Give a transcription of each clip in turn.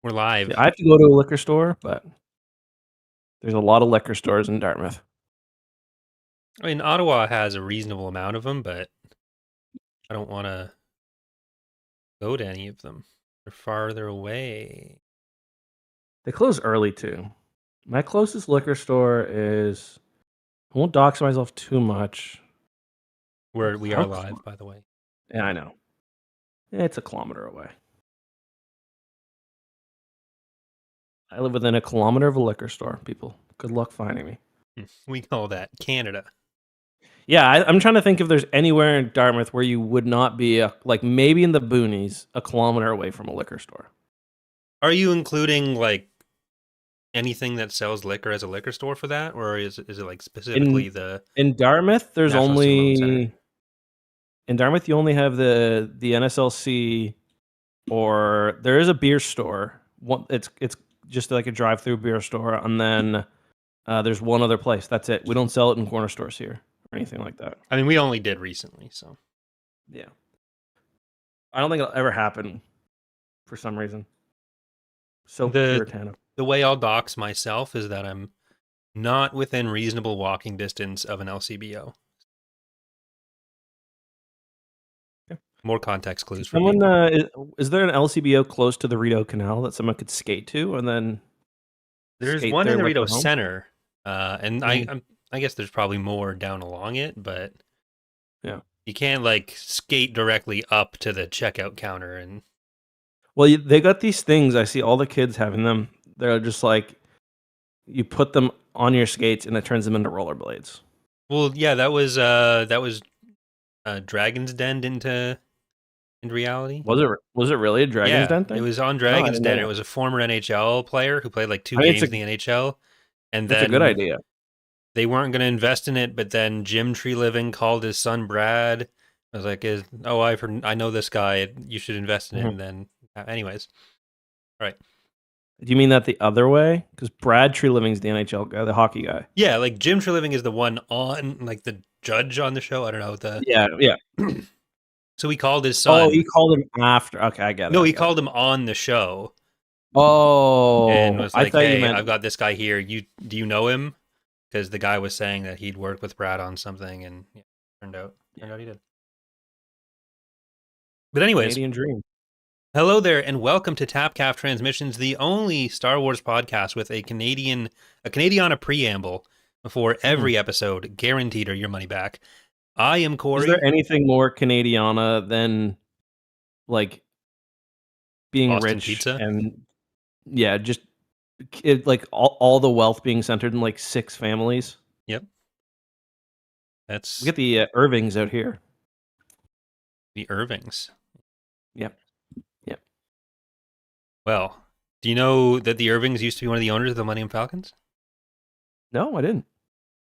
We're live. Yeah, I have to go to a liquor store, but there's a lot of liquor stores in Dartmouth. I mean, Ottawa has a reasonable amount of them, but I don't want to go to any of them. They're farther away. They close early too. My closest liquor store is. I won't dox myself too much. We are live, by the way. Yeah, I know. It's a kilometer away. I live within a kilometer of a liquor store. People, good luck finding me. We call that Canada. Yeah, I'm trying to think if there's anywhere in Dartmouth where you would not be, like maybe in the boonies, a kilometer away from a liquor store. Are you including like anything that sells liquor as a liquor store for that, or is it like specifically in Dartmouth? There's National Student Loan Center? only in Dartmouth. You only have the NSLC, or there is a beer store. It's just like a drive-through beer store, and then there's one other place. That's it. We don't sell it in corner stores here or anything like that. I mean, we only did recently, so yeah. I don't think it'll ever happen for some reason. So puritanical. The way I'll dox myself is that I'm not within reasonable walking distance of an LCBO. Okay. More context clues for someone. Is there an LCBO close to the Rideau Canal that someone could skate to, and then there's one in the Rideau Center, and I guess there's probably more down along it, but yeah, you can't like skate directly up to the checkout counter. And well, they got these things. I see all the kids having them. They're just like you put them on your skates and it turns them into rollerblades. Well, yeah, that was Dragon's Den into reality. Was it really a Dragon's Den thing? It was on Dragon's Den. It was a former NHL player who played like 2 games in the NHL, and that's a good idea. They weren't going to invest in it, but then Jim Tree Living called his son Brad. I was like, I know this guy. You should invest in him. Then, anyways, all right. Do you mean that the other way? Because Brad Tree Living's the NHL guy, the hockey guy. Yeah, like Jim Tree Living is the one on, like the judge on the show. I don't know Yeah. So he called his son. Oh, he called him after. Okay, I get it. No, he called him on the show. Oh, and was like, "Hey, I've got this guy here. Do you know him?" Because the guy was saying that he'd worked with Brad on something, and turned out he did. But anyways, Canadian dream. Hello there, and welcome to TapCaf Transmissions, the only Star Wars podcast with a Canadiana preamble before every episode, guaranteed or your money back. I am Corey. Is there anything more Canadiana than like being Boston rich pizza? And just like all the wealth being centered in like 6 families? Yep. We get the Irvings out here. The Irvings. Yep. Well, do you know that the Irvings used to be one of the owners of the Millennium Falcons? No, I didn't.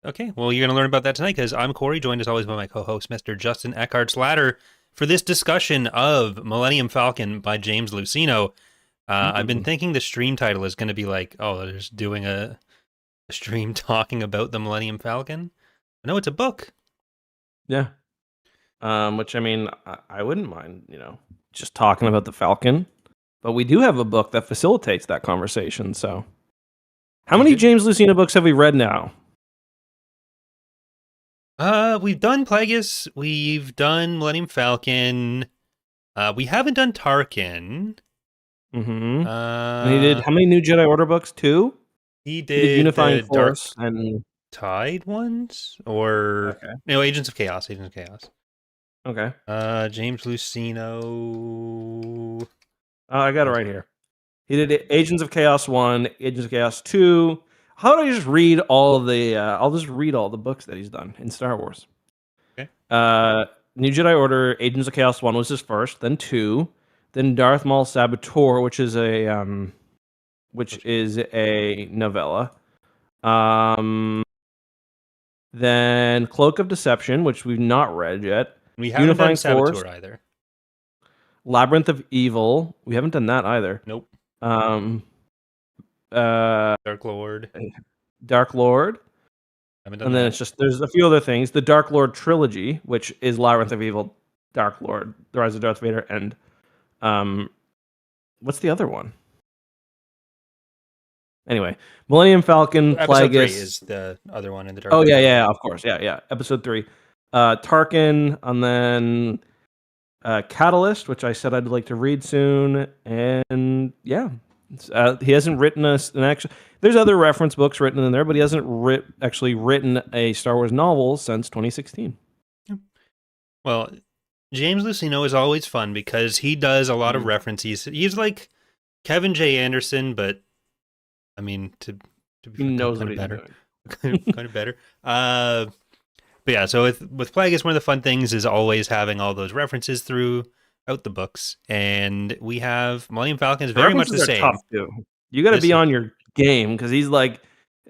Okay, well, you're going to learn about that tonight because I'm Corey, joined as always by my co-host, Mr. Justin Eckhartsladder, for this discussion of Millennium Falcon by James Luceno. I've been thinking the stream title is going to be like, they're just doing a stream talking about the Millennium Falcon. No, it's a book. Yeah. Which, I mean, I wouldn't mind, just talking about the Falcon. But we do have a book that facilitates that conversation, so. How many James Luceno books have we read now? We've done Plagueis, we've done Millennium Falcon, we haven't done Tarkin. And he did how many New Jedi Order books? 2? He did Unifying Force and Tide ones, or Agents of Chaos. Okay. James Luceno. I got it right here. He did Agents of Chaos 1, Agents of Chaos 2. How do I just read all of the? I'll just read all the books that he's done in Star Wars. Okay. New Jedi Order, Agents of Chaos 1 was his first, then 2, then Darth Maul Saboteur, which is a novella. Then Cloak of Deception, which we've not read yet. We haven't done Saboteur either. Labyrinth of Evil. We haven't done that either. Nope. Dark Lord. And then it's just, there's a few other things. The Dark Lord trilogy, which is Labyrinth of Evil, Dark Lord, The Rise of Darth Vader, and what's the other one? Anyway, Millennium Falcon, Episode 3 Plagueis. is the other one in the Dark. Oh yeah, of course, yeah. Episode 3, Tarkin, and then Catalyst, which I said I'd like to read soon, and yeah, he hasn't written an actual. There's other reference books written in there, but he hasn't actually written a Star Wars novel since 2016. Well, James Luceno is always fun because he does a lot of references. He's like Kevin J. Anderson, but I mean, to be He knows kind what of he's better, doing. kind of better. But yeah, so with Plagueis, one of the fun things is always having all those references throughout the books, and we have Millennium Falcon is very much the References are same. tough too. You got to be on your game because he's like,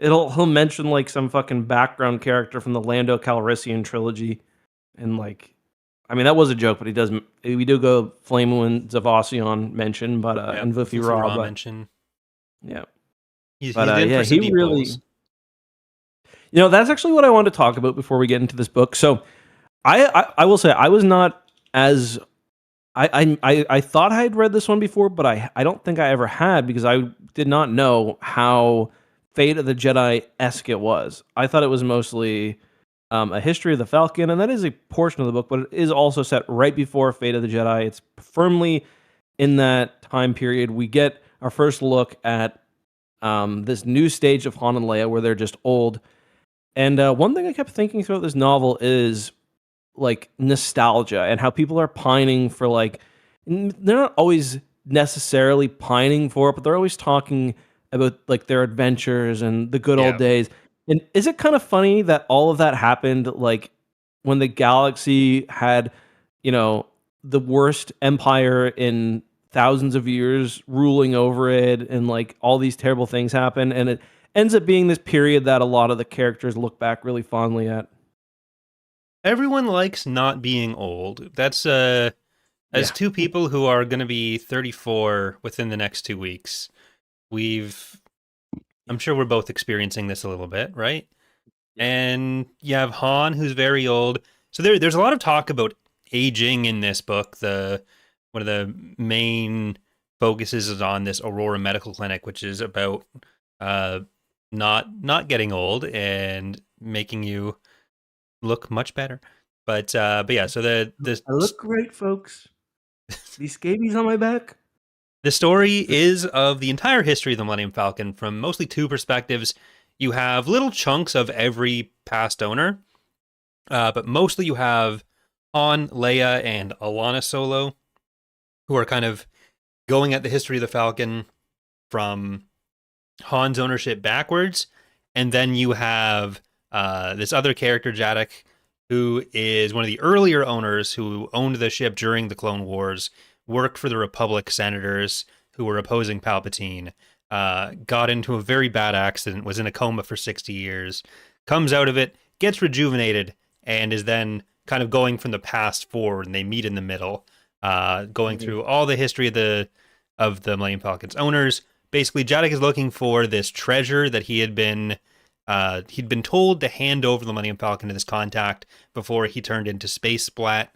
he'll mention like some fucking background character from the Lando Calrissian trilogy, and like, I mean that was a joke, but he does. We do go Flame Winds of Ocean mention, but and Vuffy Ra mention. Yeah, he's but in for some he deep really. pulls. You know, that's actually what I wanted to talk about before we get into this book. So, I will say I was not as I thought I had read this one before, but I don't think I ever had because I did not know how Fate of the Jedi-esque it was. I thought it was mostly a history of the Falcon, and that is a portion of the book, but it is also set right before Fate of the Jedi. It's firmly in that time period. We get our first look at this new stage of Han and Leia where they're just old. And one thing I kept thinking throughout this novel is like nostalgia and how people are pining for like they're not always necessarily pining for it, but they're always talking about like their adventures and the good old days. And is it kind of funny that all of that happened like when the galaxy had, you know, the worst empire in thousands of years ruling over it and like all these terrible things happen, and it ends up being this period that a lot of the characters look back really fondly at. Everyone likes not being old. That's as two people who are going to be 34 within the next 2 weeks. I'm sure we're both experiencing this a little bit, right? And you have Han, who's very old. So there's a lot of talk about aging in this book. One of the main focuses is on this Aurora Medical Clinic, which is about not getting old and making you look much better. But yeah, so I look great, folks. These scabies on my back. The story is of the entire history of the Millennium Falcon from mostly two perspectives. You have little chunks of every past owner, but mostly you have Han, Leia, and Alana Solo, who are kind of going at the history of the Falcon from Han's ownership backwards. And then you have this other character, Jadak, who is one of the earlier owners who owned the ship during the Clone Wars, worked for the Republic senators who were opposing Palpatine, got into a very bad accident, was in a coma for 60 years, comes out of it, gets rejuvenated, and is then kind of going from the past forward, and they meet in the middle, going through all the history of the Millennium Falcon's owners. Basically, Jadak is looking for this treasure that he'd been told to hand over the Millennium Falcon to this contact before he turned into Space Splat,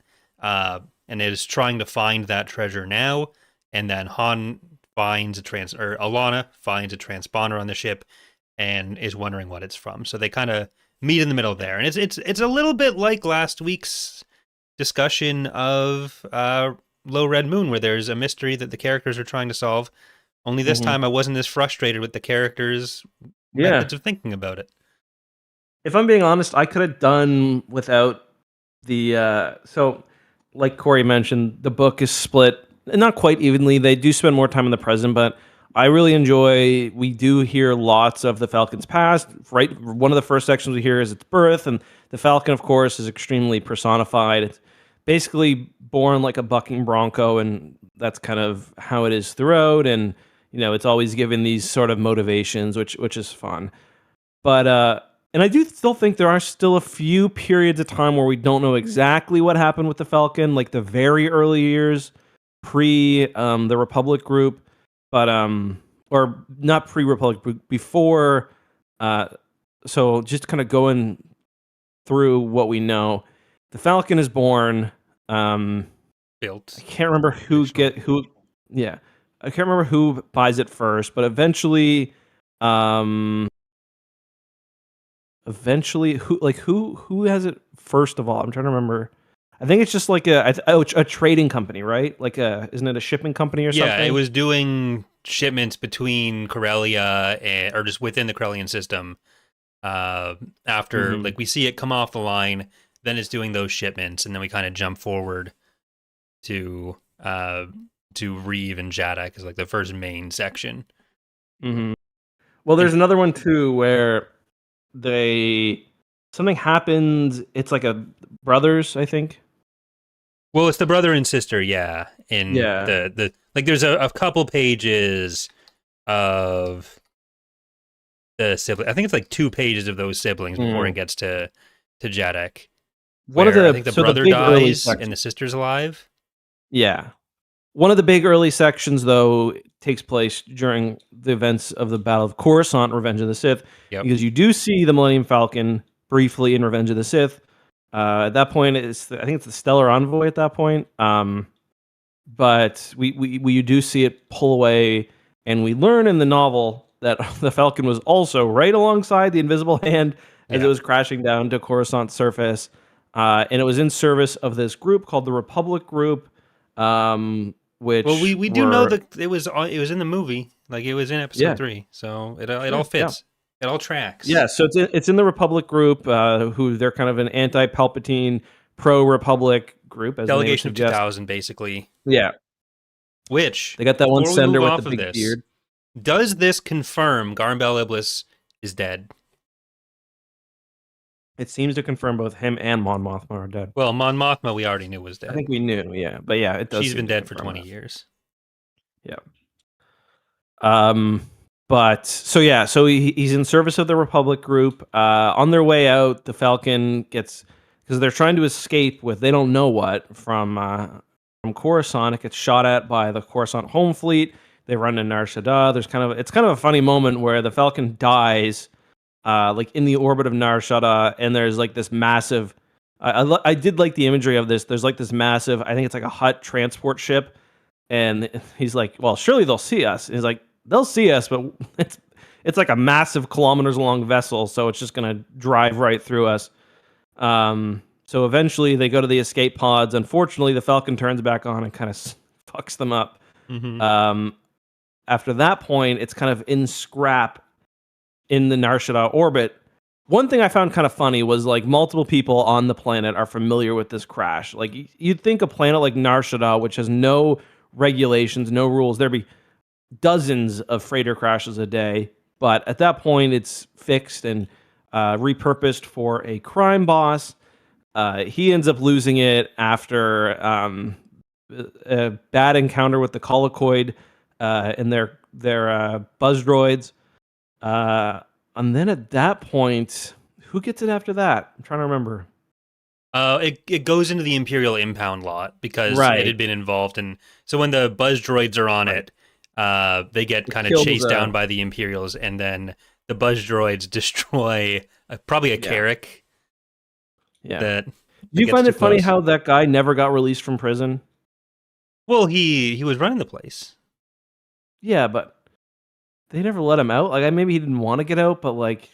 and is trying to find that treasure now. And then Alana finds a transponder on the ship and is wondering what it's from. So they kind of meet in the middle there, and it's a little bit like last week's discussion of Low Red Moon, where there's a mystery that the characters are trying to solve. Only this time I wasn't as frustrated with the characters' methods of thinking about it. If I'm being honest, I could have done without the so like Corey mentioned, the book is split not quite evenly. They do spend more time in the present, but I really enjoy, we do hear lots of the Falcon's past, right? One of the first sections we hear is its birth, and the Falcon, of course, is extremely personified. It's basically born like a bucking bronco, and that's kind of how it is throughout, and you know, it's always given these sort of motivations, which is fun. But and I do still think there are still a few periods of time where we don't know exactly what happened with the Falcon, like the very early years, pre the Republic group, but or not pre-Republic group, before. So just kind of going through what we know, the Falcon is born. Built. I can't remember who. Yeah, I can't remember who buys it first, but eventually Um, eventually, who has it first of all? I'm trying to remember. I think it's just like a trading company, right? Isn't it a shipping company or Yeah, it something? was doing shipments between Corellia or just within the Corellian system. After Hmm. like we see it come off the line, then it's doing those shipments, and then we kind of jump forward to Reeve and Jadak is like the first main section. Hmm. Well, And there's another one too where they something happens. It's like a brothers, I think. well, it's the brother and sister, yeah. In Yeah. the like, there's a couple pages of the sibling. I think it's like 2 pages of those siblings before it Mm. gets to Jadak, One of where I think the the so the brother big early dies and sections. the sister's alive. Yeah. One of the big early sections, though, takes place during the events of the Battle of Coruscant, Revenge of the Sith, Yep. because you do see the Millennium Falcon briefly in Revenge of the Sith. At that point, I think it's the Stellar Envoy at that point. But we do see it pull away, and we learn in the novel that the Falcon was also right alongside the Invisible Hand as it Yeah. was crashing down to Coruscant's surface, and it was in service of this group called the Republic Group, Well, which we do know were that it was in the movie, like it was in episode yeah, 3, so it all sure, yeah. fits, it all tracks. Yeah, so it's in the Republic group, who they're kind of an anti-Palpatine, pro-Republic group, as the name would Delegation of suggest. 2000, basically. Yeah, Which, they got that one before we senator move with the off of big this, beard. does this confirm Garm Bel Iblis is dead? It seems to confirm both him and Mon Mothma are dead. Well, Mon Mothma we already knew was I dead. think we knew, yeah, but yeah, it does She's seem been to dead for confirm 20 that. years. Yeah. Um, but so yeah, so he's in service of the Republic group. On their way out, the Falcon gets because they're trying to escape with they don't know what from Coruscant. It gets shot at by the Coruscant home fleet. They run to Nar Shaddaa. It's kind of a funny moment where the Falcon dies, like in the orbit of Nar Shaddaa, and there's like this massive. I did like the imagery of this. There's like this massive. I think it's like a Hutt transport ship, and he's like, "Well, surely they'll see us." And he's like, "They'll see us, but it's like a massive kilometers long vessel, so it's just gonna drive right through us." So eventually they go to the escape pods. Unfortunately, the Falcon turns back on and kind of fucks them up. Mm-hmm. Um, After that point, it's kind of in scrap in the Nar Shaddaa orbit. One thing I found kind of funny was like multiple people on the planet are familiar with this crash. Like you'd think a planet like Nar Shaddaa, which has no regulations, no rules, there'd be dozens of freighter crashes a day. But at that point, it's fixed and repurposed for a crime boss. He ends up losing it after a bad encounter with the Colicoid and their buzz droids. And then at that point, who gets it after that? I'm trying to remember. It goes into the Imperial impound lot because it Right. had been involved in. So when the buzz droids are on Right. it, they get It kind of kills chased down by the Imperials, and then the buzz droids destroy probably a Yeah. Carrick Yeah. that Do you gets find too it funny close. how that guy never got released from prison? Well, he was running the place. Yeah, but they never let him out. Like, maybe he didn't want to get out, but like,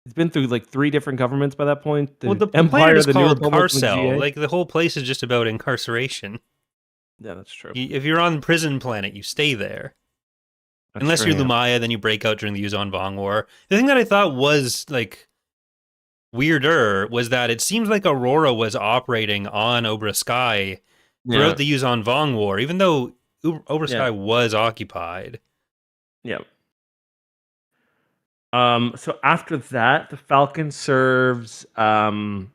he's been through like 3 different governments by that point. Well, The the planet Empire, is the New called Republic, and the Carcel. GA. Like the whole place is just about incarceration. Yeah, that's true. If you're on the prison planet, you stay there. That's Unless true, you're yeah. Lumaya, then you break out during the Yuzon Vong War. The thing that I thought was like weirder was that it seems like Aurora was operating on Obra Sky Yeah. throughout the Yuzon Vong War, even though Obra Yeah. Sky was occupied. Yeah. So after that, the Falcon serves the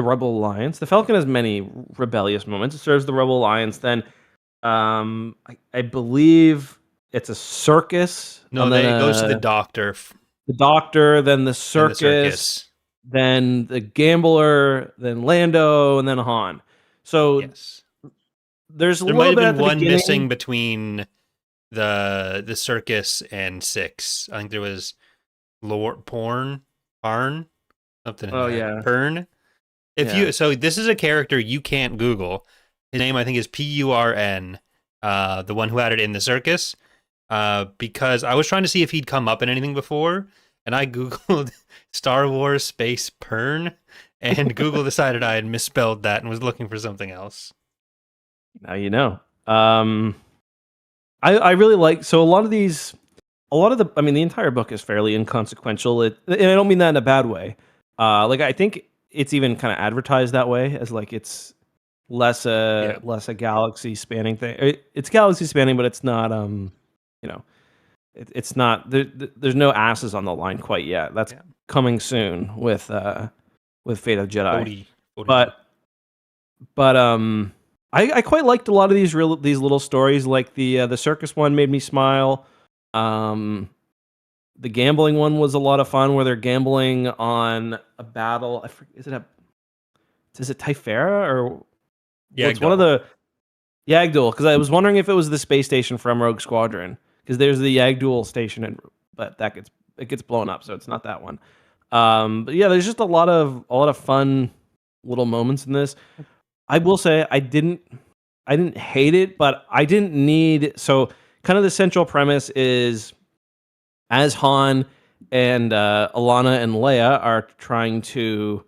Rebel Alliance. The Falcon has many rebellious moments. It serves the Rebel Alliance. Then, I believe it's a circus. No, and then it goes to the Doctor the Doctor, then the and circus, the circus. then the Gambler, then Lando, and then Han. So Yes. there's a There might little have bit been at the one beginning. missing between the circus and 6. I think there was Lord Parn, something. Oh, Like that. yeah. Pern. So this is a character you can't Google. His name I think is Purn. The one who had it in the circus. because I was trying to see if he'd come up in anything before, and I googled Star Wars space Pern, and Google decided I had misspelled that and was looking for something else. Now you know. I really like, so a lot of the, I mean, the entire book is fairly inconsequential. And I don't mean that in a bad way. Like I think it's even kind of advertised that way as like it's less a galaxy spanning thing. It's galaxy spanning, but it's not it's not there's no asses on the line quite yet. That's coming soon with Fate of Jedi. But I quite liked a lot of these little stories. Like the circus one made me smile. The gambling one was a lot of fun, where they're gambling on a battle. Is it Typhera or it's one of the Yagdul? Because I was wondering if it was the space station from Rogue Squadron, because there's the Yagdul station, but it gets blown up, so it's not that one. But yeah, there's just a lot of fun little moments in this. I will say I didn't hate it, but I didn't need, so kind of the central premise is, as Han and Alana and Leia are trying to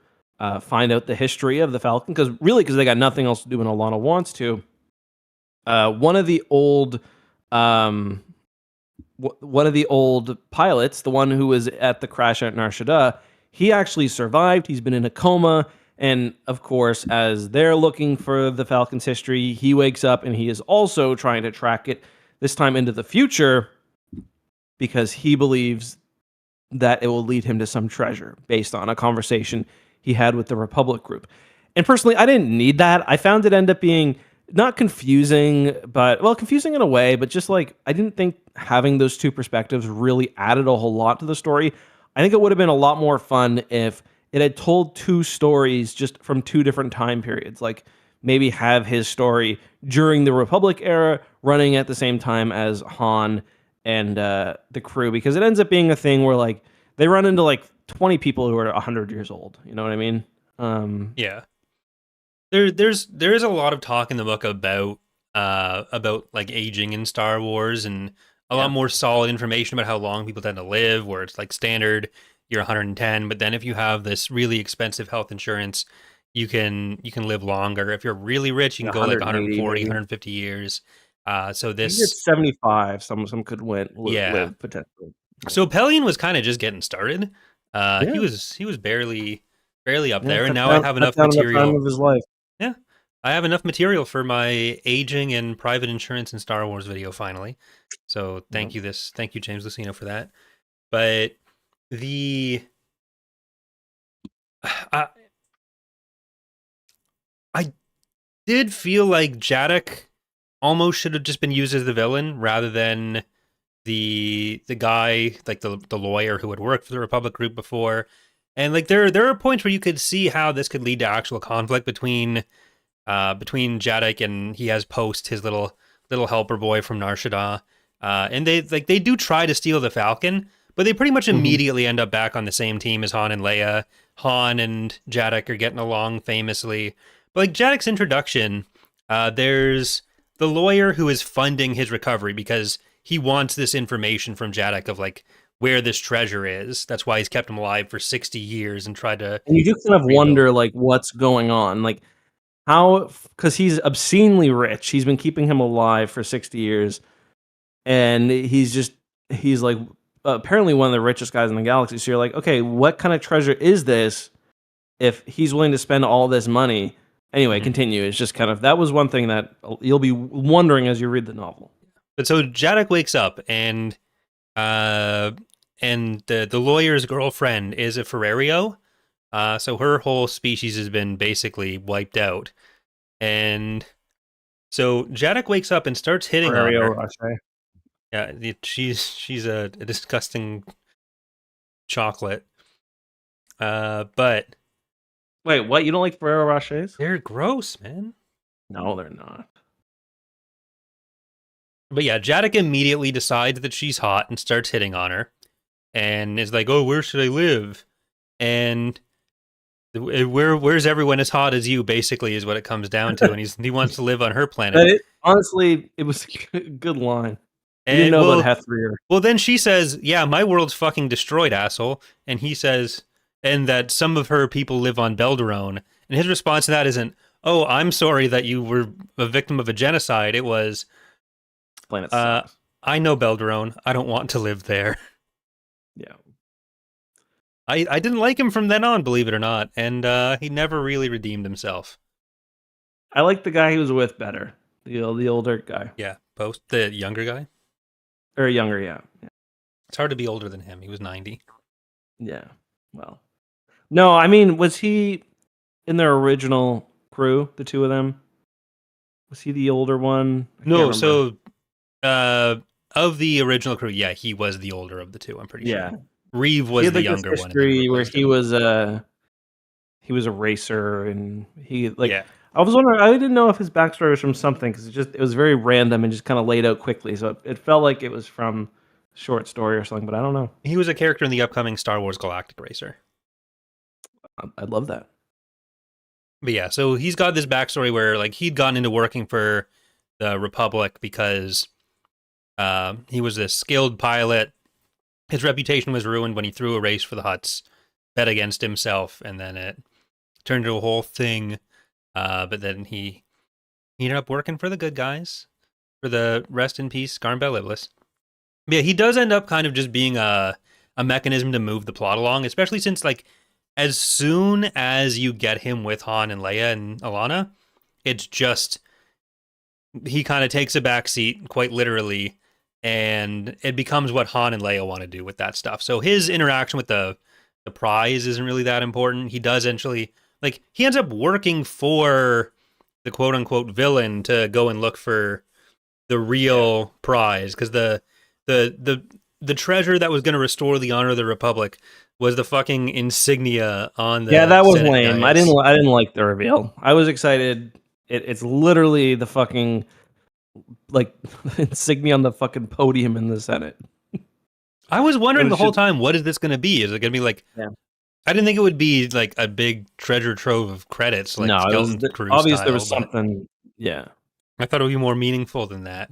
find out the history of the Falcon, because they got nothing else to do and Alana wants to. One of the old pilots, the one who was at the crash at Nar Shaddaa, he actually survived. He's been in a coma. And of course, as they're looking for the Falcon's history, he wakes up and he is also trying to track it, this time into the future, because he believes that it will lead him to some treasure based on a conversation he had with the Republic group. And personally, I didn't need that. I found it end up being not confusing, but, well, confusing in a way, but just like, I didn't think having those two perspectives really added a whole lot to the story. I think it would have been a lot more fun if it had told two stories just from two different time periods. Like maybe have his story during the Republic era running at the same time as Han and the crew, because it ends up being a thing where like they run into like 20 people who are 100 years old. You know what I mean? Yeah. There is a lot of talk in the book about like aging in Star Wars, and a lot more solid information about how long people tend to live, where it's like standard you're 110, but then if you have this really expensive health insurance, you can live longer. If you're really rich, you can go like 140, maybe 150 years. So this 75, some could live potentially. So Pelion was kind of just getting started. He was barely up there, and now I have enough material. Time of his life. Yeah, I have enough material for my aging and private insurance and Star Wars video finally. So thank you, James Lucino, for that. But I did feel like Jadak almost should have just been used as the villain rather than the guy, like the lawyer who had worked for the Republic group before. And like there are points where you could see how this could lead to actual conflict between Jadak and he has Post, his little helper boy from Nar Shaddaa. And they do try to steal the Falcon, but they pretty much immediately end up back on the same team as Han and Leia. Han and Jadak are getting along famously. But like Jadak's introduction, there's the lawyer who is funding his recovery because he wants this information from Jadak of like where this treasure is. That's why he's kept him alive for 60 years and tried to... And you do kind of wonder like what's going on. Like how, because he's obscenely rich. He's been keeping him alive for 60 years. And he's like apparently one of the richest guys in the galaxy. So you're like, okay, what kind of treasure is this if he's willing to spend all this money? Anyway, continue. It's just kind of, that was one thing that you'll be wondering as you read the novel. But so Jadak wakes up and the lawyer's girlfriend is a Ferrario. So her whole species has been basically wiped out. And so Jadak wakes up and starts hitting on her. Yeah, she's a disgusting chocolate. But wait, what? You don't like Ferrero Rochers? They're gross, man. No, they're not. But yeah, Jadak immediately decides that she's hot and starts hitting on her, and is like, "Oh, where should I live?" And where's everyone as hot as you? Basically, is what it comes down to. And he wants to live on her planet. Honestly, it was a good line. We didn't And know about Hethrir. well, then she says, "Yeah, my world's fucking destroyed, asshole." And he says, and that some of her people live on Belderone. And his response to that isn't, "Oh, I'm sorry that you were a victim of a genocide." It was, Planet sucks. "I know Belderone. I don't want to live there." Yeah. I didn't like him from then on, believe it or not, and he never really redeemed himself. I like the guy he was with better. The older guy. Yeah, Post, the younger guy. Or younger, yeah. It's hard to be older than him. He was 90. Yeah. Well. No, I mean, was he in their original crew, the two of them? Was he the older one? I can't No, remember. so of the original crew, yeah, he was the older of the two, I'm pretty Yeah. sure. Reeve He was had the like this younger one. And then history where replaced him. he was a racer and he like Yeah. I was wondering, I didn't know if his backstory was from something because it was very random and just kind of laid out quickly. So it felt like it was from a short story or something, but I don't know. He was a character in the upcoming Star Wars Galactic Racer. I'd love that. But yeah, so he's got this backstory where like he'd gotten into working for the Republic because he was a skilled pilot. His reputation was ruined when he threw a race for the Hutts, bet against himself, and then it turned into a whole thing. But then he ended up working for the good guys, for the rest in peace, Scarn Beliblis. Yeah, he does end up kind of just being a mechanism to move the plot along, especially since like as soon as you get him with Han and Leia and Alana, it's just he kind of takes a back seat, quite literally, and it becomes what Han and Leia want to do with that stuff. So his interaction with the prize isn't really that important. He does eventually, like, he ends up working for the quote unquote villain to go and look for the real prize, because the treasure that was going to restore the honor of the Republic was the fucking insignia on the that was Senate lame. dais. I didn't like the reveal. I was excited. It's literally the fucking like insignia on the fucking podium in the Senate. I was wondering the whole just, time, what is this going to be? Is it going to be like? Yeah. I didn't think it would be like a big treasure trove of credits, like Skeleton Crew obvious style. There was something. Yeah. I thought it would be more meaningful than that,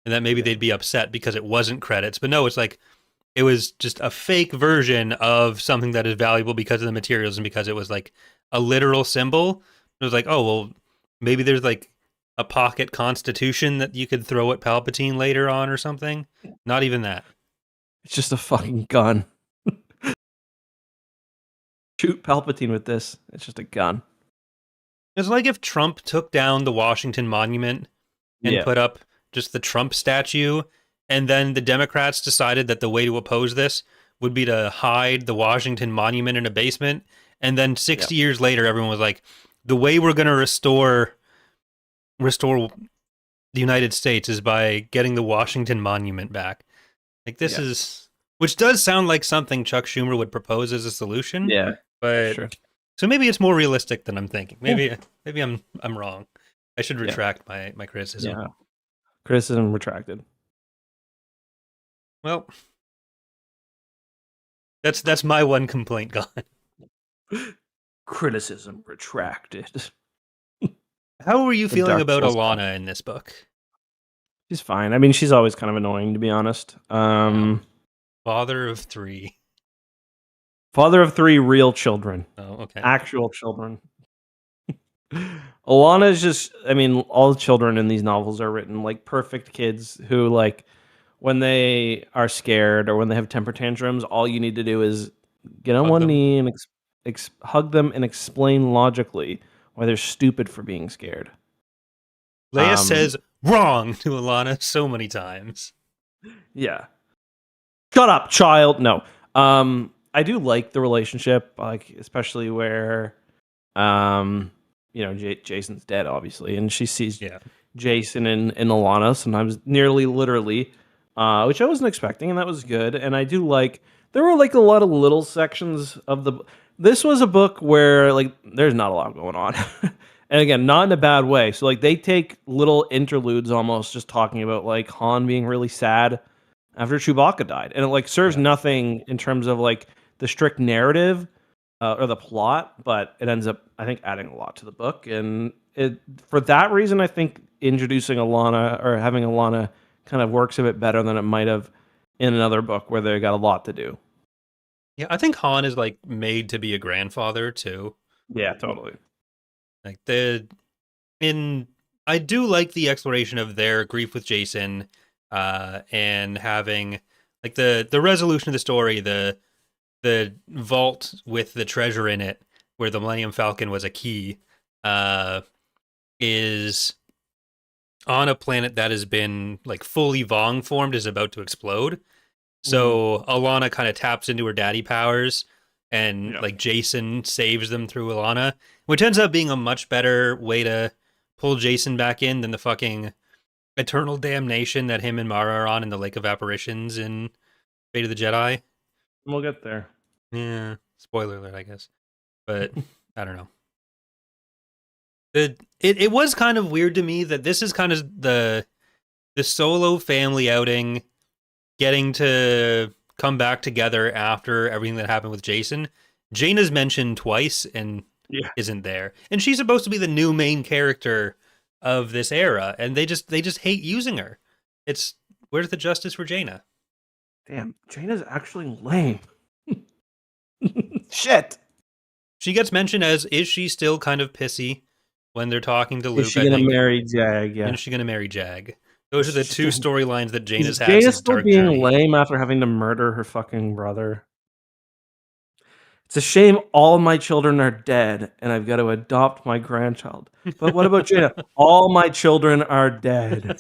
and that maybe they'd be upset because it wasn't credits. But no, it's like it was just a fake version of something that is valuable because of the materials and because it was like a literal symbol. It was like, oh well, maybe there's like a pocket constitution that you could throw at Palpatine later on or something. Not even that. It's just a fucking gun. Shoot Palpatine with this. It's just a gun. It's like if Trump took down the Washington Monument and put up just the Trump statue, and then the Democrats decided that the way to oppose this would be to hide the Washington Monument in a basement, and then 60 years later, everyone was like, the way we're going to restore the United States is by getting the Washington Monument back. Like, this is, which does sound like something Chuck Schumer would propose as a solution. Yeah, but sure. So maybe it's more realistic than I'm thinking. Maybe I'm wrong. I should retract my criticism. Yeah. Criticism retracted. Well, that's my one complaint gone. Criticism retracted. How were you feeling about Alana in this book? She's fine. I mean, she's always kind of annoying, to be honest. Father of three. Father of three real children. Oh, okay. Actual children. Alana is just, I mean, all the children in these novels are written like perfect kids who, like, when they are scared or when they have temper tantrums, all you need to do is get on one knee and hug them and explain logically why they're stupid for being scared. Leia says wrong to Alana so many times. Yeah. Shut up, child. No. I do like the relationship, like especially where Jason's dead, obviously, and she sees Jason and Alana sometimes nearly literally, which I wasn't expecting, and that was good. And I do like there were like a lot of little sections of the. This was a book where like there's not a lot going on, and again, not in a bad way. So like they take little interludes, almost just talking about like Han being really sad after Chewbacca died, and it like serves nothing in terms of like the strict narrative. Or the plot, but it ends up, I think, adding a lot to the book. And for that reason, I think introducing Alana or having Alana kind of works a bit better than it might have in another book where they got a lot to do. Yeah, I think Han is like made to be a grandfather too. Yeah, totally. Like I do like the exploration of their grief with Jason, and having like the resolution of the story, the vault with the treasure in it, where the Millennium Falcon was a key, is on a planet that has been like fully Vong formed, is about to explode. So Alana kind of taps into her daddy powers, and like Jason saves them through Alana, which ends up being a much better way to pull Jason back in than the fucking eternal damnation that him and Mara are on in the Lake of Apparitions in Fate of the Jedi. We'll get there. Yeah, spoiler alert, I guess. But I don't know. It was kind of weird to me that this is kind of the solo family outing, getting to come back together after everything that happened with Jason. Jaina's mentioned twice and isn't there, and she's supposed to be the new main character of this era, and they just hate using her. It's where's the justice for Jaina? Damn, Jaina's actually lame. Shit. She gets mentioned as, is she still kind of pissy when they're talking to Luke? Is she gonna marry Jag? Yeah. And is she gonna marry Jag? Those are the two storylines that Jaina's had. Jaina's still being lame after having to murder her fucking brother. It's a shame all my children are dead and I've got to adopt my grandchild. But what about Jaina? All my children are dead.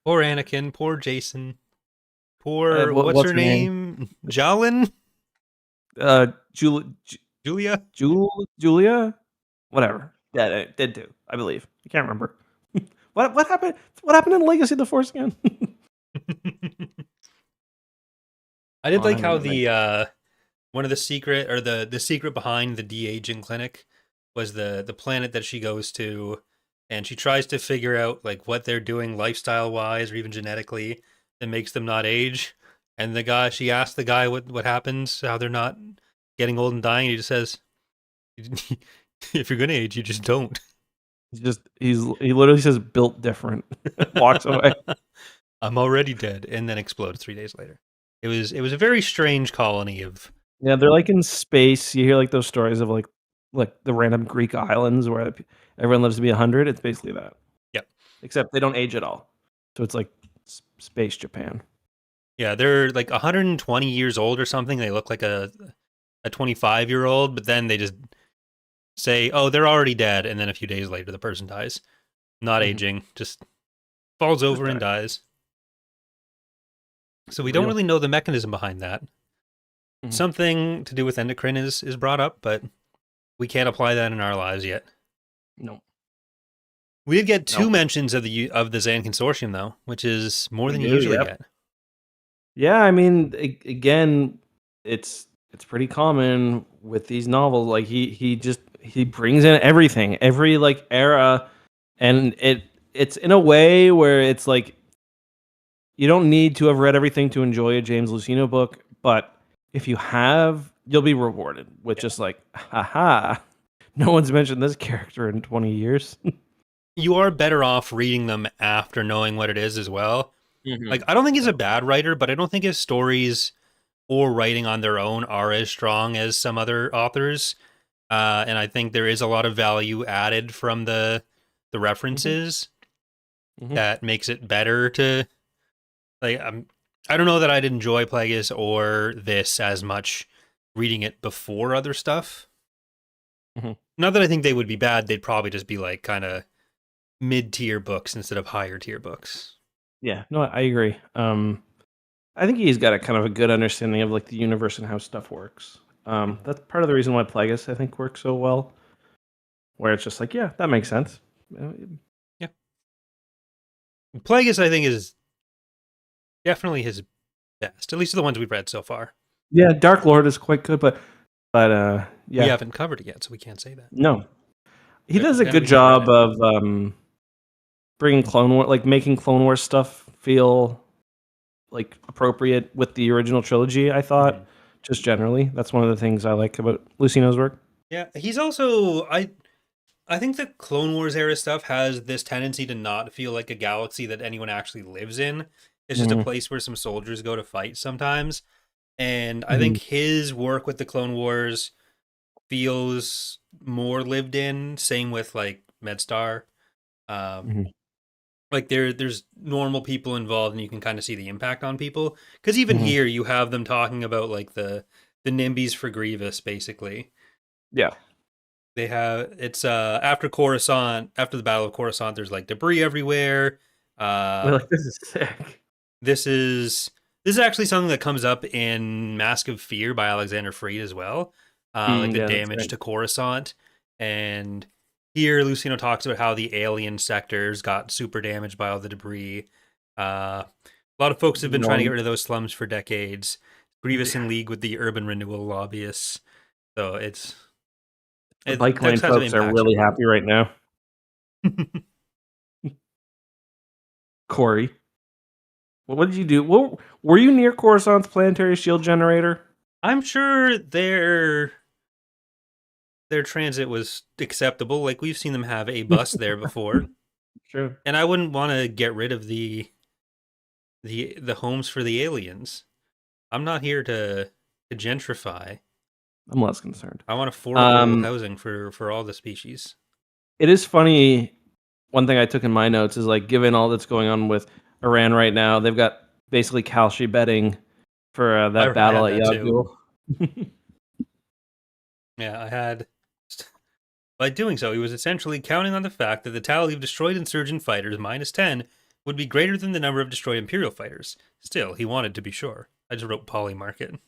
Poor Anakin, poor Jason, poor what's her name? Jalen? Julia? Whatever. Yeah, did too, I believe. I can't remember. What happened? What happened in Legacy of the Force again? I did like how the one of the secret, or the secret behind the de-aging clinic was the planet that she goes to, and she tries to figure out like what they're doing lifestyle wise or even genetically that makes them not age. And she asked the guy what happens, how they're not getting old and dying. He just says, if you're gonna age, you just don't. He literally says built different. Walks away. I'm already dead, and then explodes 3 days later. It was a very strange colony of. Yeah, they're like in space. You hear like those stories of like the random Greek islands where everyone lives to be 100. It's basically that. Yep. Except they don't age at all. So it's like space Japan. Yeah, they're like 120 years old or something. They look like a 25-year-old, but then they just say, "Oh, they're already dead," and then a few days later, the person dies, not aging, just falls over and dies. So we don't really know the mechanism behind that. Something to do with endocrine is brought up, but we can't apply that in our lives yet. No. We did get two mentions of the Zan Consortium, though, which is more than you usually get. Yeah, I mean, again, it's pretty common with these novels. Like he brings in everything, every like era, and it's in a way where it's like you don't need to have read everything to enjoy a James Luceno book, but if you have, you'll be rewarded with just like, haha, no one's mentioned this character in 20 years. You are better off reading them after knowing what it is as well. Like, I don't think he's a bad writer, but I don't think his stories or writing on their own are as strong as some other authors. And I think there is a lot of value added from the references that makes it better to, like, I don't know that I'd enjoy Plagueis or this as much reading it before other stuff. Not that I think they would be bad, they'd probably just be like kind of mid-tier books instead of higher tier books. Yeah, no, I agree. I think he's got a kind of a good understanding of like the universe and how stuff works. That's part of the reason why Plagueis, I think, works so well. Where it's just like, yeah, that makes sense. Yeah. Plagueis, I think, is definitely his best, at least the ones we've read so far. Yeah, Dark Lord is quite good, but yeah. We haven't covered it yet, so we can't say that. No. He does a good job of bringing Clone War, like making Clone Wars stuff feel like appropriate with the original trilogy, I thought. Just generally. That's one of the things I like about Luceno's work. Yeah, he's also I think the Clone Wars era stuff has this tendency to not feel like a galaxy that anyone actually lives in. It's just a Mhm. place where some soldiers go to fight sometimes. And I think Mhm. his work with the Clone Wars feels more lived in. Same with like MedStar. Um, Mhm. like there's normal people involved, and you can kind of see the impact on people. Because even Mhm. here, you have them talking about like the NIMBYs for Grievous, basically. Yeah. They have it's after Coruscant, after the Battle of Coruscant. There's like debris everywhere. They're Uh, like, this is sick. this is this is actually something that comes up in Mask of Fear by Alexander Freed as well. Like the Yeah, that's damage right. to Coruscant, and here Lucino talks about how the alien sectors got super damaged by all the debris. A lot of folks have been trying to get One, rid of those slums for decades. Grievous in league with the urban renewal lobbyists, so the bike that lane has an folks are impact really everywhere. happy right now. Corey, what did you do? What, were you near Coruscant's planetary shield generator? I'm sure their transit was acceptable. Like we've seen them have a bus there before, Sure. and I wouldn't want to get rid of the homes for the aliens. I'm not here to gentrify. I'm less concerned. I want affordable Um, housing for all the species. it is funny. One thing I took in my notes is like, given all that's going on with Iran right now, they've got basically Kalshi betting for that I battle had at that too. Yavgul. Yeah, I had. By doing so, he was essentially counting on the fact that the tally of destroyed insurgent fighters -10 would be greater than the number of destroyed Imperial fighters. Still, he wanted to be sure. I just wrote Polymarket.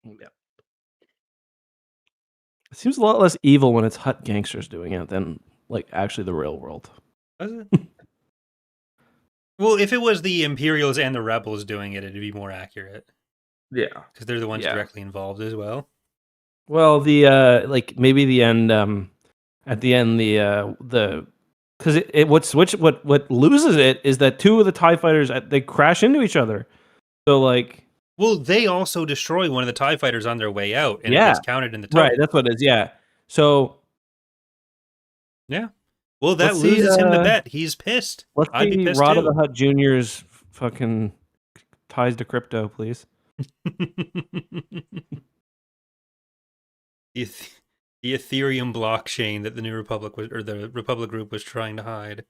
Yeah. It seems a lot less evil when it's Hut gangsters doing it than like actually the real world. Was it? Well, if it was the Imperials and the Rebels doing it, it'd be more accurate Yeah. because they're the ones Yeah. directly involved as well. Well, the like maybe the end at the end the because what loses it is that two of the TIE fighters they crash into each other. So like Well, they also destroy one of the TIE fighters on their way out, and it yeah, gets counted in the right, total. that's what it is. Yeah. So Yeah. Well, that let's see loses him the bet. He's pissed. let's I'd be see pissed Rod of the too. Hut Junior's fucking ties to crypto, please. the, the Ethereum blockchain that the New Republic was, or the Republic group was trying to hide.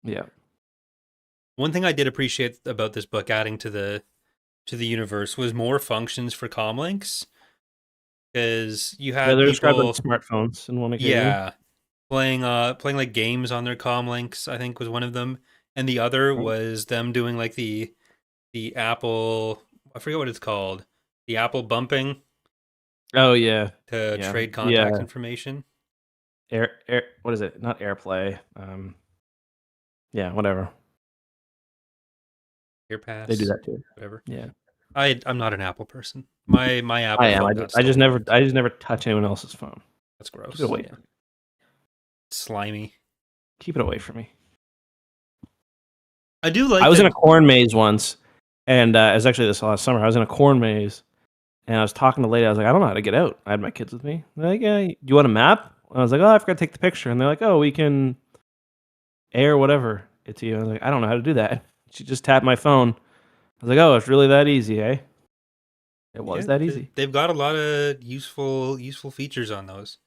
Yeah. One thing I did appreciate about this book adding to the universe was more functions for comlinks, because you Yeah, had they're describing people, smartphones in one occasion. yeah, playing like games on their comlinks. I think was one of them, and the other Right. was them doing like the Apple, I forget what it's called, the Apple bumping Oh yeah. to Yeah. trade Yeah. contact information. Air what is it? Not AirPlay. Yeah, whatever. They do AirPass, that too. whatever. Yeah. I'm not an Apple person. My I Apple am. phone got I just stolen. never touch anyone else's phone. That's Keep gross. it away. Yeah. Slimy. Keep it away from me. I do like I was that. in a corn maze once, and it was actually this last summer. I was in a corn maze, and I was talking to a lady. I was like, I don't know how to get out. I had my kids with me. They're like, yeah, do you want a map? And I was like, oh, I forgot to take the picture. And they're like, oh, we can air whatever it to you. I was like, I don't know how to do that. She just tapped my phone. I was like, oh, it's really that easy, eh? It was that easy. They've got a lot of useful features on those.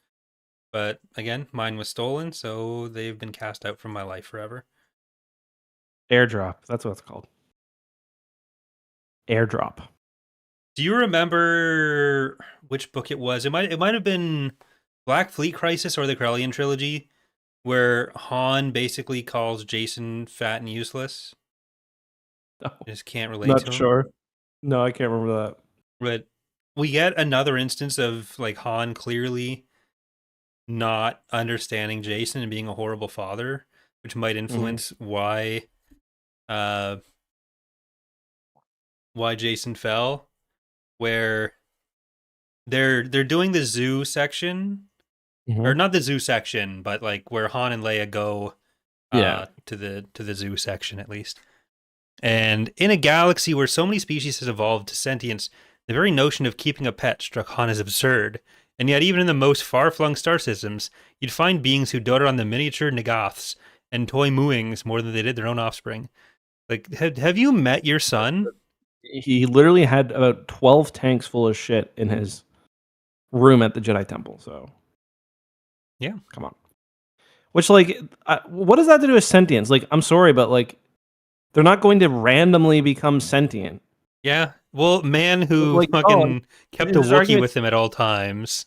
But again, mine was stolen, so they've been cast out from my life forever. AirDrop. That's what it's called. AirDrop. Do you remember which book it was? It might have been Black Fleet Crisis or the Corellian Trilogy, where Han basically calls Jason fat and useless. Oh, I just can't relate not to him. sure. No, I can't remember that. But we get another instance of like Han clearly not understanding Jason and being a horrible father, which might influence why Jason fell. Where they're doing the zoo section, or not the zoo section, but like where Han and Leia go to the zoo section at least. And in a galaxy where so many species has evolved to sentience, the very notion of keeping a pet struck Han as absurd, And yet, even in the most far-flung star systems, you'd find beings who doted on the miniature Nagaths and toy Mooings more than they did their own offspring. Like, have you met your son? He literally had about 12 tanks full of shit in his room at the Jedi Temple. So, yeah, come on. Which, like, what does that have to do with sentience? Like, I'm sorry, but like, they're not going to randomly become sentient. Yeah. Well, man who Like, fucking kept a his Wookiee argument- with him at all times.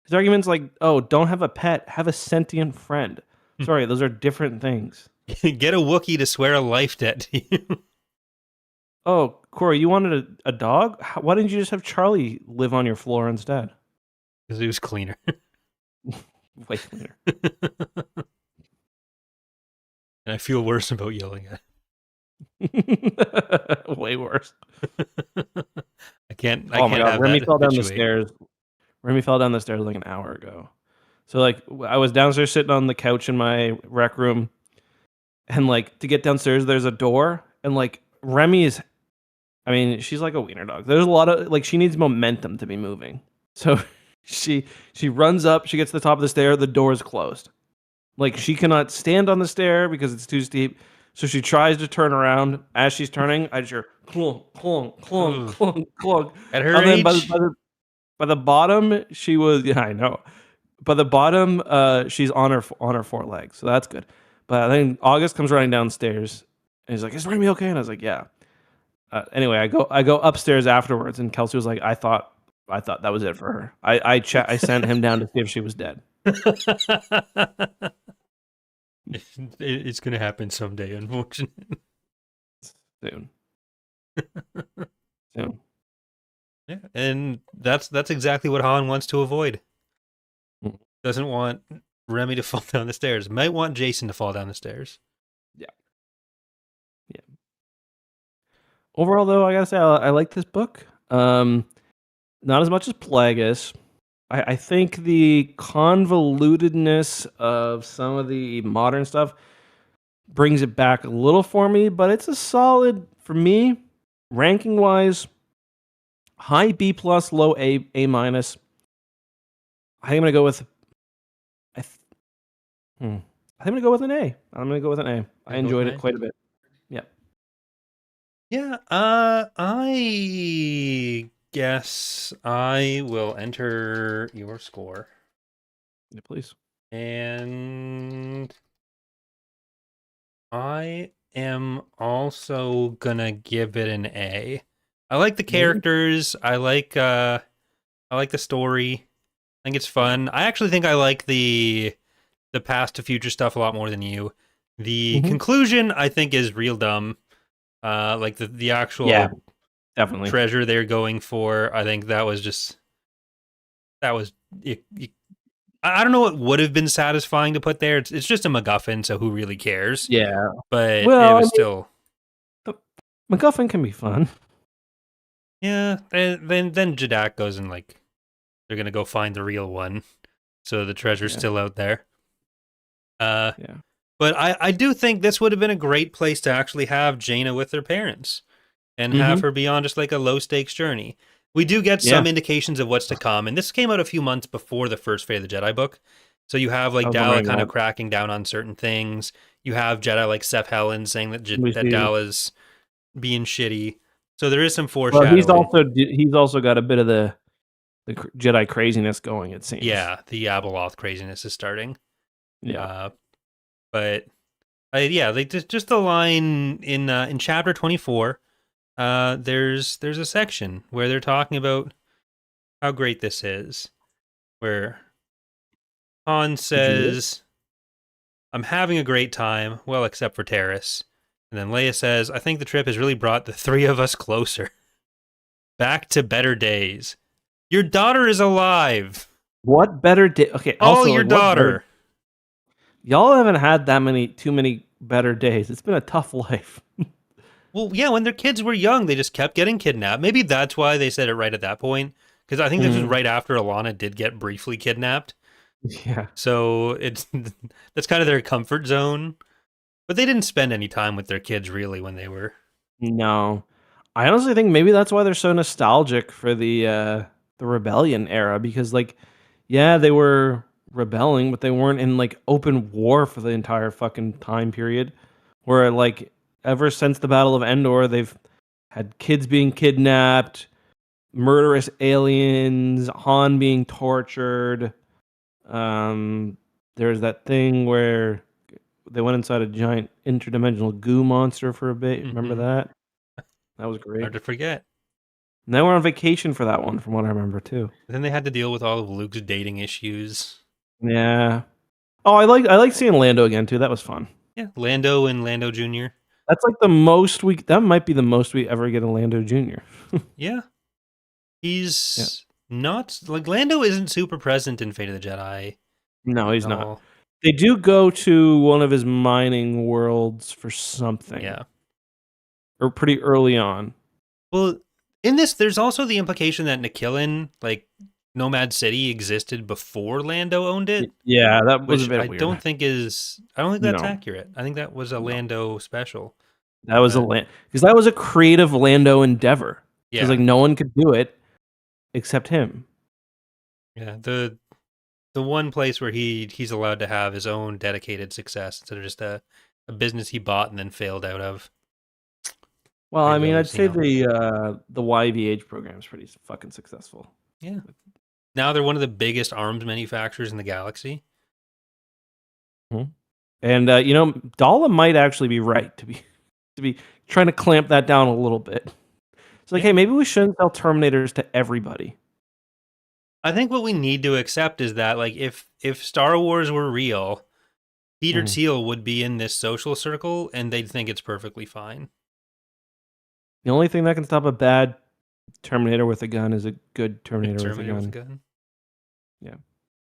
His argument's like, oh, don't have a pet, have a sentient friend. Sorry, those are different things. Get a Wookiee to swear a life debt to you. Oh, Corey, you wanted a dog? Why didn't you just have Charlie live on your floor instead? Because he was cleaner. Way cleaner. And I feel worse about yelling at Way worse. I can't Oh my god, have Remy that fell down the habituate. stairs. Remy fell down the stairs like an hour ago. So like I was downstairs sitting on the couch in my rec room, and like to get downstairs there's a door, and like Remy is, I mean, she's like a wiener dog. There's a lot of like she needs momentum to be moving. So she runs up, she gets to the top of the stair, the door is closed. Like she cannot stand on the stair because it's too steep. So she tries to turn around. As she's turning, I just hear clunk, clunk, clunk, clunk, clunk. At her And then age, by the bottom, she was, yeah, I know. By the bottom, she's on her four legs, so that's good. But then August comes running downstairs, and he's like, "Is Remy okay?" And I was like, "Yeah." Anyway, I go upstairs afterwards, and Kelsey was like, "I thought that was it for her." I sent him down to see if she was dead. it's gonna happen someday, unfortunately. Soon. Yeah, and that's exactly what Han wants to avoid. Doesn't want Remy to fall down the stairs. Might want Jason to fall down the stairs. Yeah. Overall, though, I gotta say I like this book. Not as much as Plagueis. I think the convolutedness of some of the modern stuff brings it back a little for me, but it's a solid, for me, ranking wise, high B plus, low A minus. I think I'm gonna go with. I think I'm gonna go with an A. I'm gonna go with an A. I enjoyed it quite a bit. Yeah. Yeah. I guess I will enter your score. Yeah, please. And I am also gonna give it an A. I like the characters. I like the story. I think it's fun. I actually think I like the past to future stuff a lot more than you. The conclusion I think is real dumb. Like the actual definitely treasure they're going for. I think that was I don't know what would have been satisfying to put there. It's just a MacGuffin, so who really cares? Yeah, but it was still. The MacGuffin can be fun. Yeah, then Jadak goes and like they're gonna go find the real one, so the treasure's still out there. Yeah. But I do think this would have been a great place to actually have Jaina with her parents and have her be on just like a low stakes journey. We do get some indications of what's to come, and this came out a few months before the first Fate of the Jedi book. So you have like Dala kind of cracking down on certain things. You have Jedi like Seth Helen saying that Dala's being shitty. So there is some foreshadowing. Well, he's also got a bit of the Jedi craziness going, it seems. Yeah, the Abeloth craziness is starting. Yeah. But like just the line in chapter 24, there's a section where they're talking about how great this is, where Han says, "I'm having a great time, well, except for Terrace." And then Leia says, "I think the trip has really brought the three of us closer. Back to better days. Your daughter is alive." What better day? Okay. Also, your daughter. Y'all haven't had too many better days. It's been a tough life. Well, yeah, when their kids were young, they just kept getting kidnapped. Maybe that's why they said it right at that point. Because I think this was right after Alana did get briefly kidnapped. Yeah. So that's kind of their comfort zone. But they didn't spend any time with their kids really when they were. No. I honestly think maybe that's why they're so nostalgic for the the rebellion era, because like, yeah, they were rebelling, but they weren't in like open war for the entire fucking time period. Where like ever since the Battle of Endor, they've had kids being kidnapped, murderous aliens, Han being tortured. There's that thing where they went inside a giant interdimensional goo monster for a bit. Remember that? That was great. Hard to forget. And they were on vacation for that one, from what I remember too. And then they had to deal with all of Luke's dating issues. Yeah. Oh, I like seeing Lando again too. That was fun. Yeah, Lando and Lando Jr. That's like the most we. That might be the most we ever get a Lando Jr. Yeah. He's not like Lando isn't super present in Fate of the Jedi. No, he's not. They do go to one of his mining worlds for something. Yeah. Or pretty early on. Well, in this, there's also the implication that Nikilin, like Nomad City, existed before Lando owned it. Yeah, that was a bit weird. I don't think that's accurate. I think that was a Lando special. That was because that was a creative Lando endeavor. Because like no one could do it except him. Yeah, the one place where he's allowed to have his own dedicated success instead of just a business he bought and then failed out of. Well, I mean, I'd say the YVH program is pretty fucking successful. Yeah. Now they're one of the biggest arms manufacturers in the galaxy. Mm-hmm. And you know, Dalla might actually be right to be trying to clamp that down a little bit. It's like, hey, maybe we shouldn't sell Terminators to everybody. I think what we need to accept is that, like, if Star Wars were real, Peter Thiel would be in this social circle, and they'd think it's perfectly fine. The only thing that can stop a bad Terminator with a gun is a good Terminator with a gun. Yeah.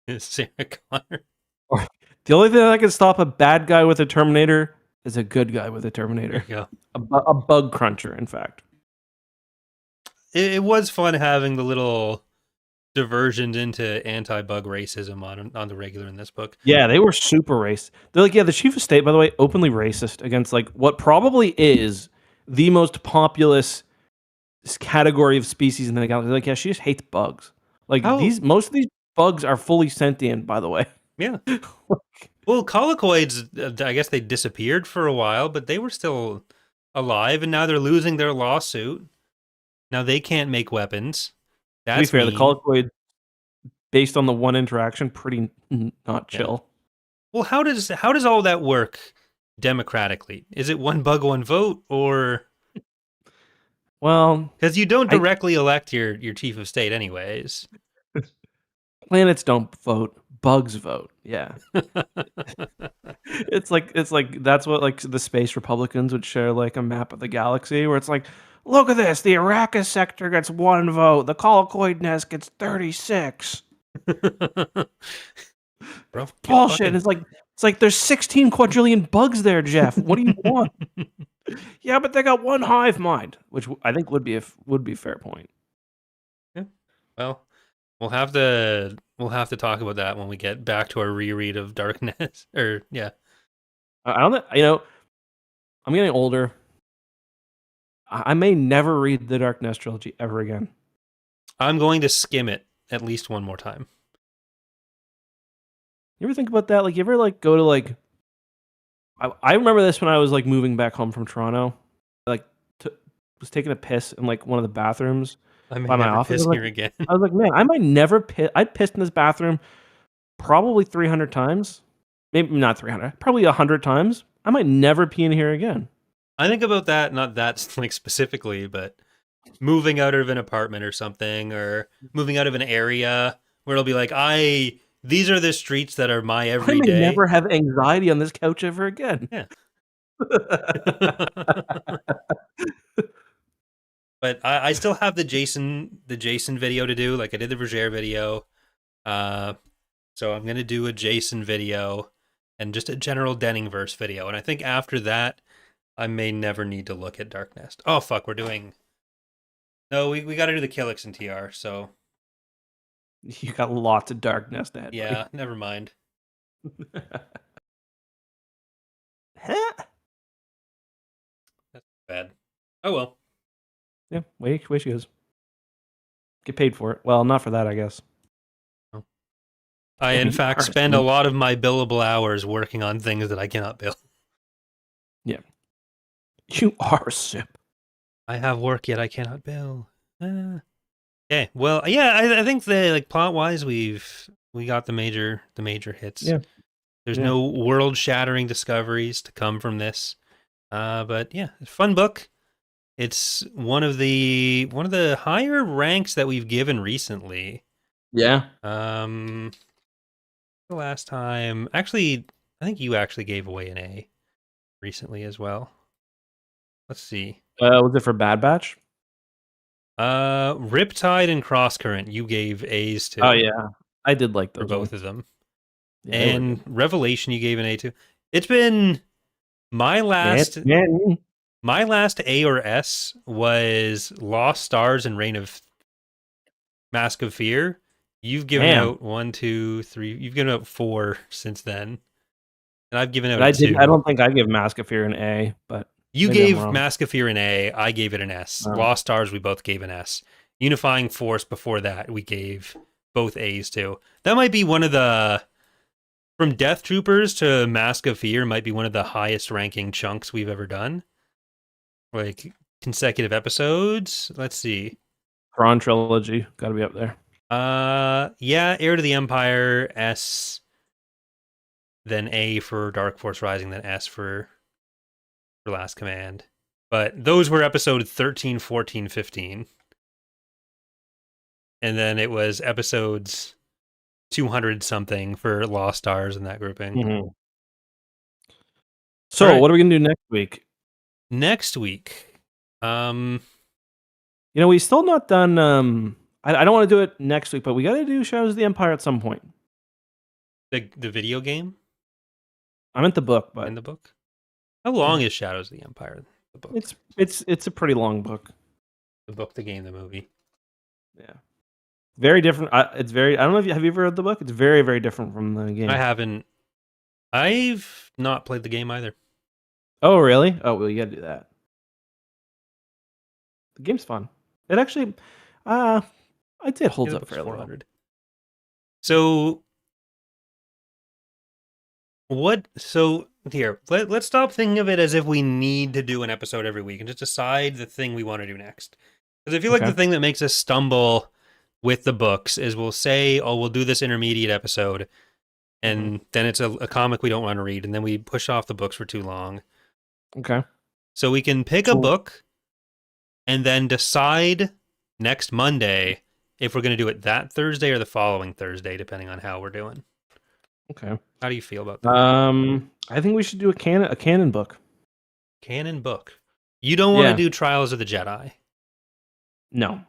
It's Sarah Connor. The only thing that can stop a bad guy with a Terminator is a good guy with a Terminator. Yeah. A bug cruncher, in fact. It was fun having the little diversions into anti-bug racism on the regular in this book. Yeah, they were super racist. They're like, yeah, the chief of state, by the way, openly racist against like what probably is the most populous category of species in the galaxy. Like, yeah, she just hates bugs. Like most of these bugs are fully sentient, by the way. Yeah. Well, collocoids, I guess they disappeared for a while, but they were still alive, and now they're losing their lawsuit. Now they can't make weapons. That's to be fair, the collocoid, based on the one interaction, pretty not chill. Yeah. Well, how does all that work democratically? Is it one bug, one vote, or? Well, because you don't directly elect your chief of state, anyways. Planets don't vote; bugs vote. Yeah, it's like that's what like the space Republicans would share like a map of the galaxy where it's like, look at this: the Arrakis sector gets 1 vote, the collocoid nest gets 36. Bro, bullshit. It's like there's 16 quadrillion bugs there, Jeff. What do you want? Yeah, but they got 1 hive mind, which I think would be a fair point. Yeah. Well, we'll have to talk about that when we get back to our reread of Darkness. Or yeah, I don't know. You know, I'm getting older. I may never read the Darkness trilogy ever again. I'm going to skim it at least one more time. You ever think about that? Like, you ever like go to like? I remember this when I was like moving back home from Toronto. Like, was taking a piss in like one of the bathrooms by my office. Piss here again. I was like, man, I might never piss. I'd pissed in this bathroom probably 300 times. Maybe not 300. Probably 100 times. I might never pee in here again. I think about that, not that like specifically, but moving out of an apartment or something, or moving out of an area where it'll be like, these are the streets that are my everyday. I may never have anxiety on this couch ever again. Yeah. But I still have the Jason video to do. Like I did the Vergere video. So I'm going to do a Jason video and just a general Denningverse video. And I think after that, I may never need to look at Darknest. Oh, fuck, we're doing... No, we got to do the Killix and TR, so... You got lots of Darknest ahead. Yeah, buddy. Never mind. That's bad. Oh, well. Yeah, way she goes. get paid for it. Well, not for that, I guess. I, in fact, spend a lot of my billable hours working on things that I cannot bill. Yeah. You are a simp. I have work yet I cannot bill. Okay, well, yeah, I think the like plot wise, we got the major hits. Yeah. There's no world shattering discoveries to come from this, but yeah, fun book. It's one of the higher ranks that we've given recently. Yeah. The last time, actually, I think you actually gave away an A recently as well. Let's see. Was it for Bad Batch? Riptide and Crosscurrent, you gave A's to. Oh yeah, I did like those for both of them. Yeah, and Revelation, you gave an A to. It's been my last A or S was Lost Stars and Reign of Mask of Fear. You've given out 1, 2, 3. You've given out 4 since then, and I've given out I 2. I don't think I give Mask of Fear an A, but you gave Mask of Fear an A. I gave it an S. Lost Stars, we both gave an S. Unifying Force before that, we gave both A's to. That might be one of the, from Death Troopers to Mask of Fear, might be one of the highest ranking chunks we've ever done. Like consecutive episodes. Let's see. Thrawn trilogy, got to be up there. Yeah, Heir to the Empire, S. Then A for Dark Force Rising, then S for Last Command. But those were episode 13, 14, 15. And then it was episodes 200 something for Lost Stars in that grouping. Mm-hmm. So, what are we going to do next week? Next week, we still not done. I don't want to do it next week, but we got to do Shadows of the Empire at some point. The video game. I meant the book, but in the book. How long is Shadows of the Empire? The book. It's a pretty long book. The book, the game, the movie. Yeah, very different. It's very. I don't know if have you ever read the book. It's very, very different from the game. I haven't. I've not played the game either. Oh really? Oh well, you got to do that. The game's fun. It actually, I'd say it holds up fairly well. So what? So here, let's stop thinking of it as if we need to do an episode every week and just decide the thing we want to do next. Because I feel like the thing that makes us stumble with the books is we'll say, "Oh, we'll do this intermediate episode," and then it's a comic we don't want to read, and then we push off the books for too long. Okay. So we can pick a book and then decide next Monday if we're going to do it that Thursday or the following Thursday, depending on how we're doing. Okay. How do you feel about that? I think we should do a canon book. Canon book. You don't want to do Trials of the Jedi? No.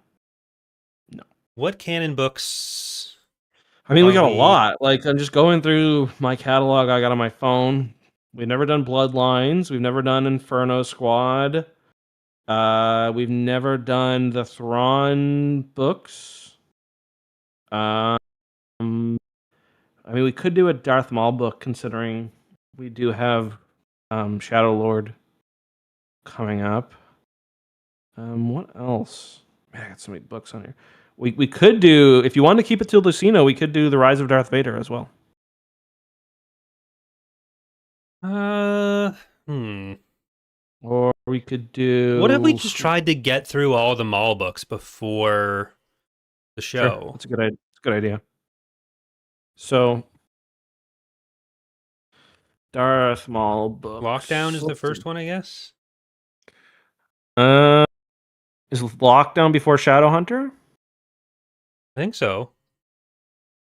What canon books? I mean, we got a lot. Like, I'm just going through my catalog I got on my phone. We've never done Bloodlines. We've never done Inferno Squad. We've never done the Thrawn books. I mean, we could do a Darth Maul book, considering we do have Shadow Lord coming up. What else? Man, I got so many books on here. We could do, if you want to keep it to Lucino, we could do The Rise of Darth Vader as well. Or we could do... What if we just tried to get through all the Maul books before the show? Sure. That's a good idea. So, Darth Maul books. Lockdown is the first one, I guess? Is Lockdown before Shadowhunter? I think so.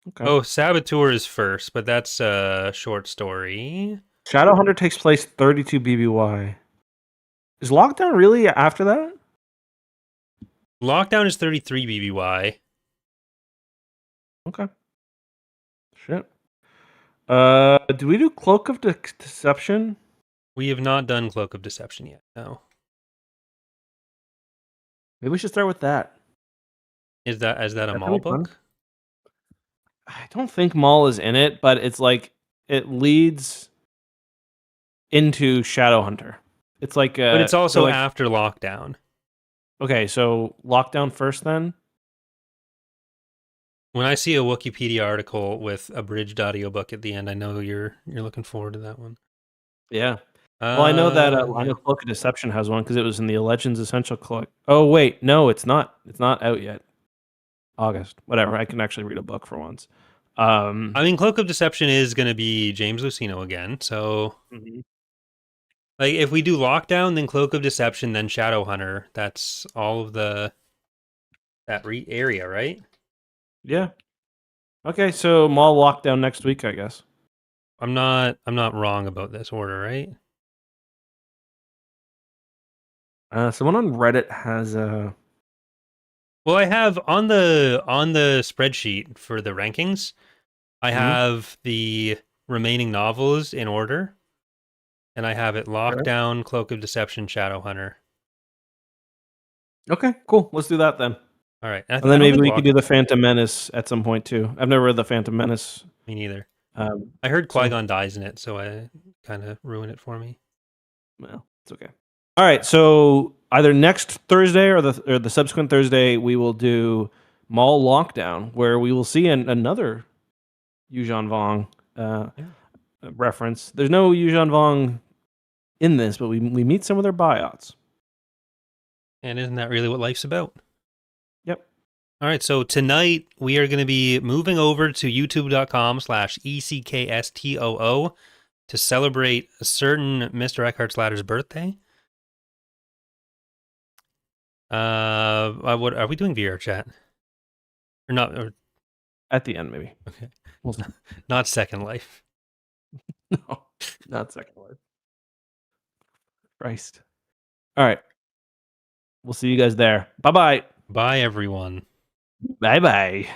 Okay. Oh, Saboteur is first, but that's a short story. Shadowhunter takes place 32 BBY. Is Lockdown really after that? Lockdown is 33 BBY. Okay. Shit. Do we do Cloak of Deception? We have not done Cloak of Deception yet, no. Maybe we should start with that. Is that a Maul book? I don't think Maul is in it, but it's like it leads into Shadowhunter. It's like but it's also after Lockdown. Okay, so Lockdown first then? When I see a Wikipedia article with abridged audiobook at the end, I know you're looking forward to that one. Yeah. Well, I know that I Yeah. know Cloak of Deception has one because it was in the Legends Essential Collect. Oh wait, no, it's not. It's not out yet. August, whatever. I can actually read a book for once. I mean, Cloak of Deception is going to be James Lucino again. So, Mhm. like, if we do Lockdown, then Cloak of Deception, then Shadowhunter, that's all of that area, right? Yeah. Okay, so mall lockdown next week, I guess. I'm not wrong about this order, right? Someone on Reddit has a. Well, I have on the spreadsheet for the rankings, I Mhm. have the remaining novels in order, and I have it Okay. Lockdown, Cloak of Deception, Shadowhunter. Okay, cool. Let's do that then. All right, And I then don't maybe think we could do the Phantom Menace at some point too. I've never read the Phantom Menace. me neither. Um, I heard Qui so Gon dies in it, so I kind of ruin it for me. well, it's okay. All right, so either next Thursday or the subsequent Thursday, we will do Mall Lockdown, where we will see another Yuuzhan Vong Yeah. reference. There's no Yuuzhan Vong in this, but we meet some of their biots. And isn't that really what life's about? Yep. All right, so tonight we are going to be moving over to youtube.com/ECKSTOO to celebrate a certain Mr. Eckhartsladder's birthday. What are we doing VR chat? Or not? Or, At the end, maybe. okay, We'll see. not Second Life. No, not Second Life. Christ. All right. We'll see you guys there. Bye bye. Bye, everyone. Bye bye.